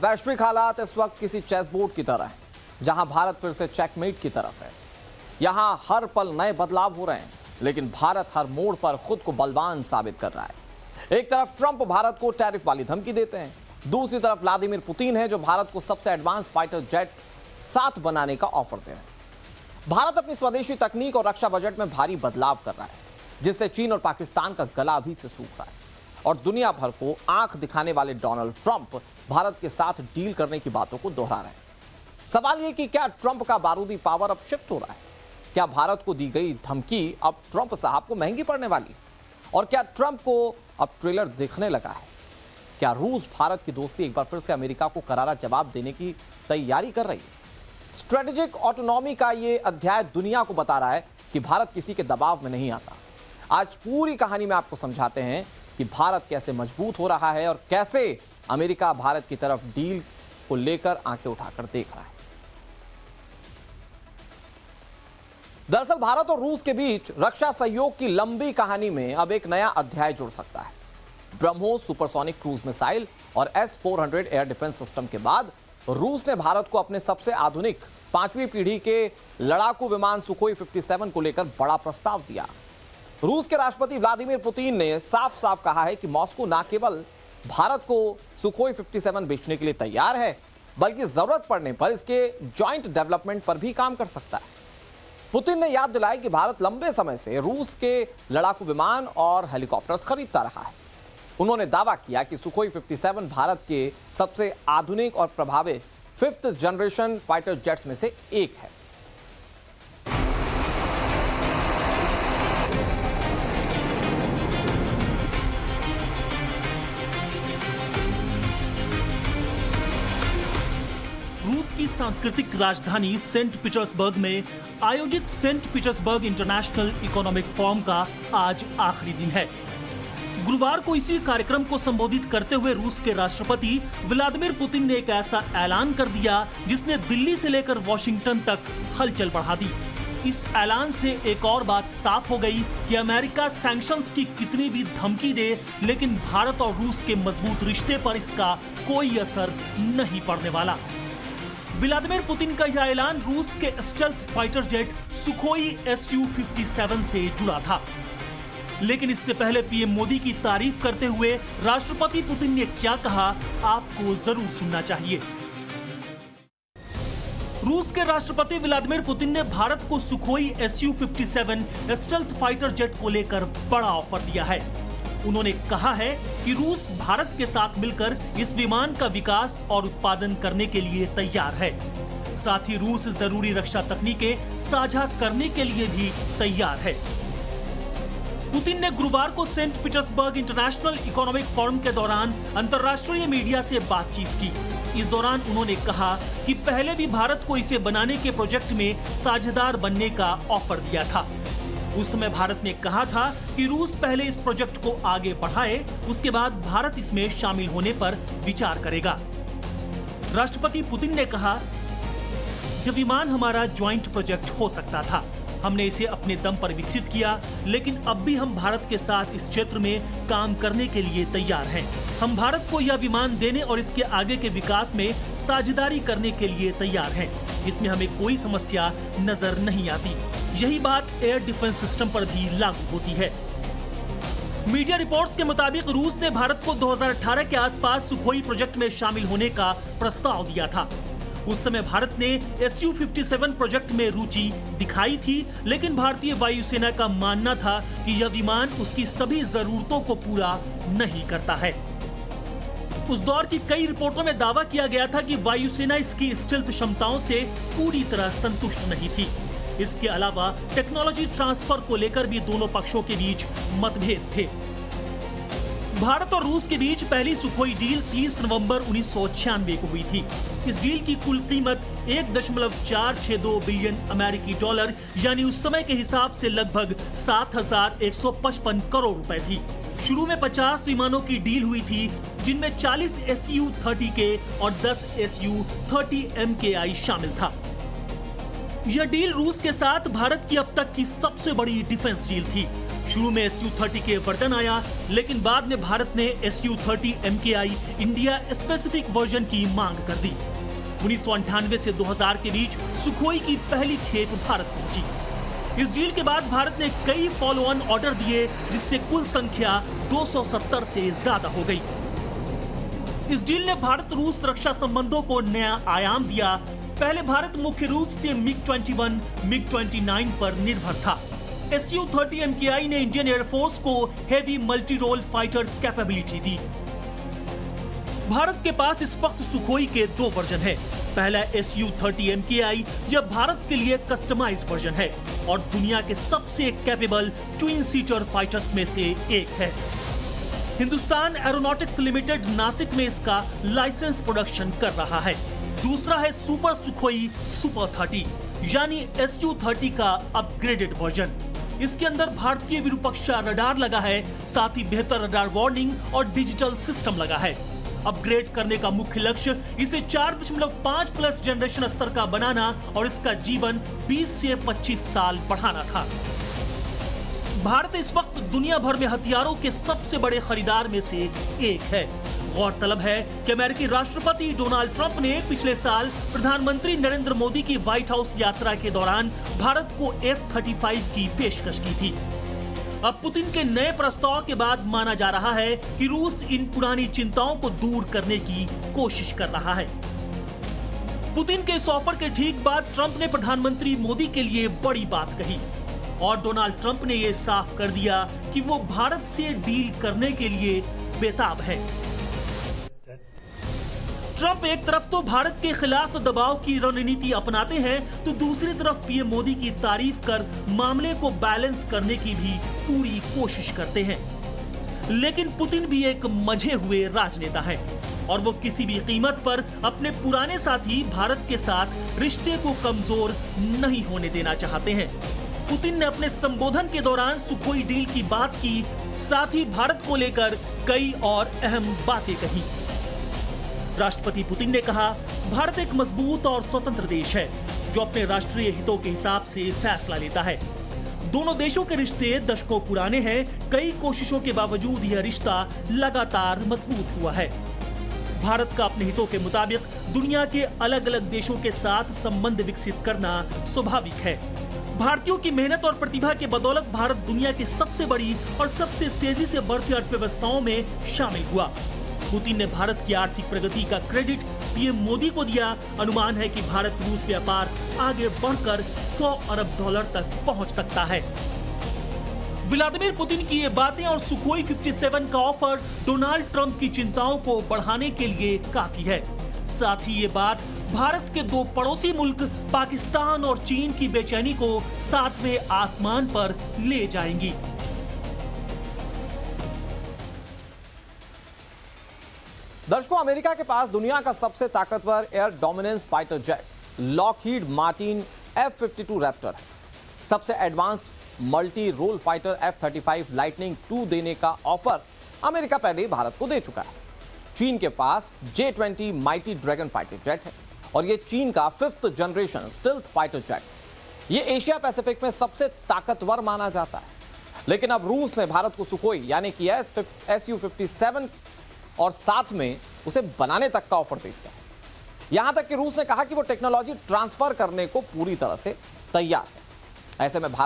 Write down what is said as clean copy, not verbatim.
वैश्विक हालात इस वक्त किसी चेस बोर्ड की तरह हैं, जहां भारत फिर से चेकमेट की तरफ है। यहां हर पल नए बदलाव हो रहे हैं, लेकिन भारत हर मोड़ पर खुद को बलवान साबित कर रहा है। एक तरफ ट्रंप भारत को टैरिफ वाली धमकी देते हैं, दूसरी तरफ व्लादिमीर पुतिन है जो भारत को सबसे एडवांस फाइटर जेट 7 बनाने का ऑफर दे रहे हैं। भारत अपनी स्वदेशी तकनीक और रक्षा बजट में भारी बदलाव कर रहा है, जिससे चीन और पाकिस्तान का गला अभी से सूख रहा है और दुनिया भर को आंख दिखाने वाले डोनाल्ड ट्रंप भारत के साथ डील करने की बातों को दोहरा रहे हैं। सवाल यह कि क्या ट्रंप का बारूदी पावर अब शिफ्ट हो रहा है? क्या भारत को दी गई धमकी अब ट्रंप साहब को महंगी पड़ने वाली? और क्या ट्रंप को अब ट्रेलर दिखने लगा है? क्या रूस भारत की दोस्ती एक बार फिर से अमेरिका को करारा जवाब देने की तैयारी कर रही है? स्ट्रेटेजिक ऑटोनॉमी का यह अध्याय दुनिया को बता रहा है कि भारत किसी के दबाव में नहीं आता। आज पूरी कहानी में आपको समझाते हैं कि भारत कैसे मजबूत हो रहा है और कैसे अमेरिका भारत की तरफ डील को लेकर आंखें उठाकर देख रहा है। दरअसल भारत और रूस के बीच रक्षा सहयोग की लंबी कहानी में अब एक नया अध्याय जुड़ सकता है। ब्रह्मोस सुपरसोनिक क्रूज मिसाइल और S-400 एयर डिफेंस सिस्टम के बाद रूस ने भारत को अपने सबसे आधुनिक 5वीं पीढ़ी के लड़ाकू विमान सुखोई 57 को लेकर बड़ा प्रस्ताव दिया। रूस के राष्ट्रपति व्लादिमीर पुतिन ने साफ साफ कहा है कि मॉस्को न केवल भारत को सुखोई 57 बेचने के लिए तैयार है, बल्कि जरूरत पड़ने पर इसके जॉइंट डेवलपमेंट पर भी काम कर सकता है। पुतिन ने याद दिलाया कि भारत लंबे समय से रूस के लड़ाकू विमान और हेलीकॉप्टर्स खरीदता रहा है। उन्होंने दावा किया कि सुखोई 57 भारत के सबसे आधुनिक और प्रभावी 5th जनरेशन फाइटर जेट्स में से एक है। रूस की सांस्कृतिक राजधानी सेंट पीटर्सबर्ग में आयोजित Saint Petersburg International Economic Forum का आज आखिरी दिन है। गुरुवार को इसी कार्यक्रम को संबोधित करते हुए रूस के राष्ट्रपति व्लादिमीर पुतिन ने एक ऐसा ऐलान कर दिया जिसने दिल्ली से लेकर वॉशिंगटन तक हलचल बढ़ा दी। इस ऐलान से एक और बात साफ हो गई कि अमेरिका सैंक्शंस की कितनी भी धमकी दे, लेकिन भारत और रूस के मजबूत रिश्ते पर इसका कोई असर नहीं पड़ने वाला। व्लादिमीर पुतिन का यह ऐलान रूस के stealth fighter jet Sukhoi Su-57 से जुड़ा था। लेकिन इससे पहले पीएम मोदी की तारीफ करते हुए राष्ट्रपति पुतिन ने क्या कहा, आपको जरूर सुनना चाहिए। रूस के राष्ट्रपति व्लादिमीर पुतिन ने भारत को Sukhoi Su-57 stealth fighter jet को लेकर बड़ा ऑफर दिया है। उन्होंने कहा है कि रूस भारत के साथ मिलकर इस विमान का विकास और उत्पादन करने के लिए तैयार है। साथ ही रूस जरूरी रक्षा तकनीकें साझा करने के लिए भी तैयार है। पुतिन ने गुरुवार को Saint Petersburg International Economic Forum के दौरान अंतर्राष्ट्रीय मीडिया से बातचीत की। इस दौरान उन्होंने कहा कि पहले भी भारत को इसे बनाने के प्रोजेक्ट में साझेदार बनने का ऑफर दिया था। उस समय भारत ने कहा था कि रूस पहले इस प्रोजेक्ट को आगे बढ़ाए, उसके बाद भारत इसमें शामिल होने पर विचार करेगा। राष्ट्रपति पुतिन ने कहा, जब विमान हमारा ज्वाइंट प्रोजेक्ट हो सकता था, हमने इसे अपने दम पर विकसित किया, लेकिन अब भी हम भारत के साथ इस क्षेत्र में काम करने के लिए तैयार हैं। हम भारत को यह विमान देने और इसके आगे के विकास में साझेदारी करने के लिए तैयार हैं। इसमें हमें कोई समस्या नजर नहीं आती। यही बात एयर डिफेंस सिस्टम पर भी लागू होती है। मीडिया रिपोर्ट्स के मुताबिक रूस ने भारत को 2018 के आसपास सुखोई प्रोजेक्ट में शामिल होने का प्रस्ताव दिया था। उस समय भारत ने Su-57 प्रोजेक्ट में रुचि दिखाई थी, लेकिन भारतीय वायुसेना का मानना था कि यह विमान उसकी सभी जरूरतों को पूरा नहीं करता है। उस दौर की कई रिपोर्टों में दावा किया गया था कि वायुसेना इसकी स्टेल्थ क्षमताओं से पूरी तरह संतुष्ट नहीं थी। इसके अलावा टेक्नोलॉजी ट्रांसफर को लेकर भी दोनों पक्षों के बीच मतभेद थे। भारत और रूस के बीच पहली सुखोई डील 30 नवंबर 1996 को हुई थी। इस डील की कुल कीमत 1.462 बिलियन अमेरिकी डॉलर यानी उस समय के हिसाब से लगभग 7,155 करोड़ रुपए थी। शुरू में 50 विमानों की डील हुई थी, जिनमें 40 Su-30K और 10 Su-30MKI शामिल था। यह डील रूस के साथ भारत की अब तक की सबसे बड़ी डिफेंस डील थी। शुरू में SU-30 के वर्जन आया, लेकिन बाद में भारत ने SU-30 MKI India specific version की मांग कर दी। 1998 से 2000 के बीच सुखोई की पहली खेप भारत पहुंची। इस डील के बाद भारत ने कई फॉलो ऑन ऑर्डर दिए, जिससे कुल संख्या 270 से ज्यादा हो गई। इस डील ने भारत रूस रक्षा संबंधों को नया आयाम दिया। पहले भारत मुख्य रूप से MiG-21, MiG-29 पर निर्भर था। SU-30 MKI ने इंडियन एयरफोर्स को heavy multi role fighter capability दी। भारत के पास इस वक्त सुखोई के 2 वर्जन हैं। पहला SU-30 MKI यह भारत के लिए कस्टमाइज्ड वर्जन है और दुनिया के सबसे कैपेबल ट्विन सीटर फाइटर्स में से एक है। हिंदुस्तान एरोनॉटिक्स लिमिटेड नासिक में इसका लाइसेंस प्रोडक्शन कर रहा है। दूसरा है सुपर सुखोई सुपर 30 यानी SU-30 का अपग्रेडेड वर्जन। इसके अंदर भारतीय विरूपक्षा रडार लगा है, साथ ही बेहतर रडार वार्निंग और डिजिटल सिस्टम लगा है। अपग्रेड करने का मुख्य लक्ष्य इसे 4.5 प्लस जनरेशन स्तर का बनाना और इसका जीवन 20 से 25 साल बढ़ाना था। भारत इस वक्त दुनिया भर में हथियारों के सबसे बड़े खरीदार में से एक है। गौरतलब है कि अमेरिकी राष्ट्रपति डोनाल्ड ट्रंप ने पिछले साल प्रधानमंत्री नरेंद्र मोदी की व्हाइट हाउस यात्रा के दौरान भारत को F-35 की पेशकश की थी। अब पुतिन के नए प्रस्ताव के बाद माना जा रहा है कि रूस इन पुरानी चिंताओं को दूर करने की कोशिश कर रहा है। पुतिन के इस ऑफर के ठीक बाद ट्रंप ने प्रधानमंत्री मोदी के लिए बड़ी बात कही और डोनाल्ड ट्रंप ने यह साफ कर दिया कि वो भारत से डील करने के लिए बेताब है। ट्रंप एक तरफ तो भारत के खिलाफ दबाव की रणनीति अपनाते हैं, तो दूसरी तरफ पीएम मोदी की तारीफ कर मामले को बैलेंस करने की भी पूरी कोशिश करते हैं। लेकिन पुतिन भी एक मंझे हुए राजनेता है और वो किसी भी कीमत पर अपने पुराने साथी भारत के साथ रिश्ते को कमजोर नहीं होने देना चाहते हैं। पुतिन ने अपने संबोधन के दौरान सुखोई डील की बात की, साथ ही भारत को लेकर कई और अहम बातें कही। राष्ट्रपति पुतिन ने कहा, भारत एक मजबूत और स्वतंत्र देश है जो अपने राष्ट्रीय हितों के हिसाब से फैसला लेता है। दोनों देशों के रिश्ते दशकों पुराने हैं। कई कोशिशों के बावजूद यह रिश्ता लगातार मजबूत हुआ है। भारत का अपने हितों के मुताबिक दुनिया के अलग अलग देशों के साथ संबंध विकसित करना स्वाभाविक है। भारतीयों की मेहनत और प्रतिभा के बदौलत भारत दुनिया की सबसे बड़ी और सबसे तेजी से बढ़ती अर्थव्यवस्थाओं में शामिल हुआ। पुतिन ने भारत की आर्थिक प्रगति का क्रेडिट पीएम मोदी को दिया। अनुमान है कि भारत रूस व्यापार आगे बढ़कर $100 अरब तक पहुंच सकता है। व्लादिमीर पुतिन की ये बातें और सुखोई 57 का ऑफर डोनाल्ड ट्रंप की चिंताओं को बढ़ाने के लिए काफी है। साथ ही ये बात भारत के 2 पड़ोसी मुल्क पाकिस्तान और चीन की बेचैनी को 7वें आसमान पर ले जाएंगी। दर्शकों, अमेरिका के पास दुनिया का सबसे ताकतवर air dominance fighter jet Lockheed Martin F-52 Raptor है। सबसे advanced multi role fighter F-35 Lightning II देने का ऑफर अमेरिका पहले ही भारत को दे चुका है। चीन के पास J-20 mighty dragon fighter jet है और यह चीन का 5th generation stealth fighter jet. यह एशिया पैसिफिक में सबसे ताकतवर माना जाता है। लेकिन अब रूस ने भारत को सुखोई यानी कि SU-57 और साथ में उसे बनाने तक का ऑफर दे दिया। यहां तक कि रूस ने कहा कि वो टेक्नोलॉजी ट्रांसफर करने को पूरी तरह से तैयार है। ऐसे में भारत